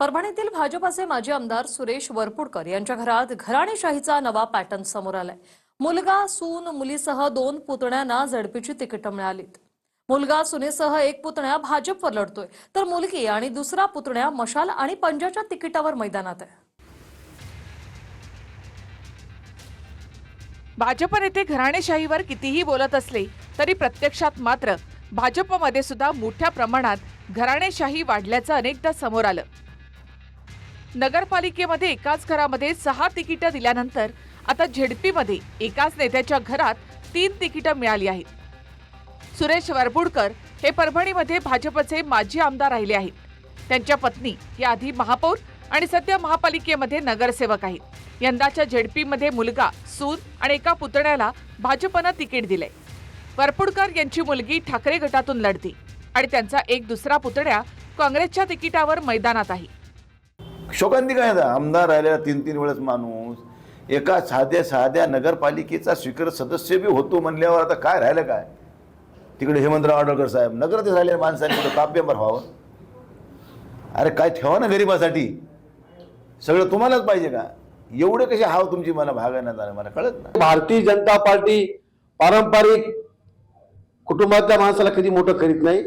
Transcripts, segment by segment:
परभणीतील भाजपाचे माजी आमदार सुरेश वरपुडकर यांच्या घरात घराणेशाहीचा नवा पॅटर्न समोर आलाय। मुलगा, सून, मुलीसह 2 पुतण्यांना झडपीची तिकीट मिळालीत। मुलगा सुनेसह एक पुतण्या भाजपवर लढतोय, तर मुलगी आणि दुसरा पुतण्या मशाल आणि पंजाच्या तिकिटावर मैदानात आहे। भाजप नेते घराणेशाहीवर कितीही बोलत असले तरी प्रत्यक्षात मात्र भाजपमध्ये सुद्धा मोठ्या प्रमाणात घराणेशाही वाढल्याचं अनेकदा समोर आलं। नगरपालिकेमध्ये एकाच घरामध्ये 6 तिकीटं दिल्यानंतर आता झेडपीमध्ये एकाच नेत्याच्या घरात 3 तिकीटं मिळाली आहेत। सुरेश वरपुडकर हे परभणीमध्ये भाजपचे माजी आमदार राहिले आहेत। त्यांच्या पत्नी या आधी महापौर आणि सध्या महापालिकेमध्ये नगरसेवक आहेत। यंदाच्या झेडपीमध्ये मुलगा, सून आणि एका पुतण्याला भाजपनं तिकीट दिले। वरपुडकर यांची मुलगी ठाकरे गटातून लढते आणि त्यांचा एक दुसरा पुतण्या काँग्रेसच्या तिकिटावर मैदानात आहे। शोकांतिक आहे आमदार राहिलेला 3-3 वेळेस माणूस एका साध्या नगरपालिकेचा स्वीकृत सदस्य बी होतो म्हणल्यावर आता काय राहिलं काय? तिकडे हेमंतराव आडळकर साहेब नगराध्यक्ष राहिलेल्या माणसांनी तिकडे काव्यंबर व्हावं। अरे काय ठेवा ना गरिबासाठी, सगळं तुम्हालाच पाहिजे का? एवढे कसे हाव तुमची मला भागण्यात आलं, मला कळत ना। भारतीय जनता पार्टी पारंपरिक कुटुंबातल्या माणसाला कधी मोठं करीत नाही,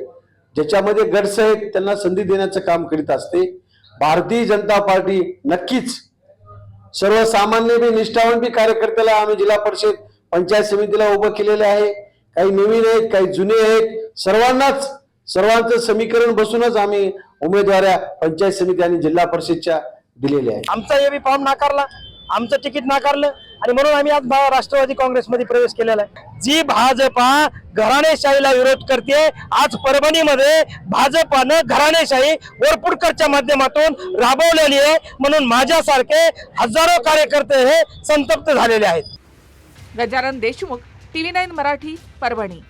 ज्याच्यामध्ये गट्स आहेत त्यांना संधी देण्याचं काम करीत असते। भारतीय जनता पार्टी नक्कीच सर्वसामान्य बी निष्ठावान बी कार्यकर्त्याला आम्ही जिल्हा परिषद पंचायत समितीला उभं केलेले आहे। काही नवीन आहेत, काही जुने आहेत, सर्वांचं समीकरण बसूनच आम्ही उमेदवाऱ्या पंचायत समिती आणि जिल्हा परिषदच्या दिलेल्या आहेत। आमचा एबी फॉर्म नाकारला, आमचं तिकीट नाकारलं आणि म्हणून आम्ही आज राष्ट्रवादी काँग्रेसमध्ये प्रवेश केलेला आहे। जी भाजपा घराणेशाहीला विरोध करते, आज परभणीमध्ये भाजपानं घराणेशाही वरपुडकरच्या माध्यमातून राबवलेली आहे, म्हणून माझ्यासारखे हजारो कार्यकर्ते हे संतप्त झालेले आहेत। गजानन देशमुख, TV9 मराठी, परभणी।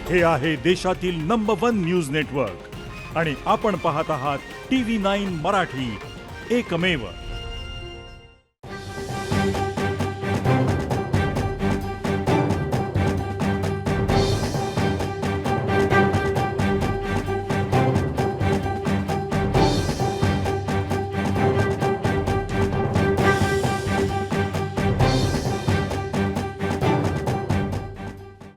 हे आहे देशातील नंबर 1 न्यूज नेटवर्क आणि आपण पाहत आहात TV9 मराठी, एकमेव।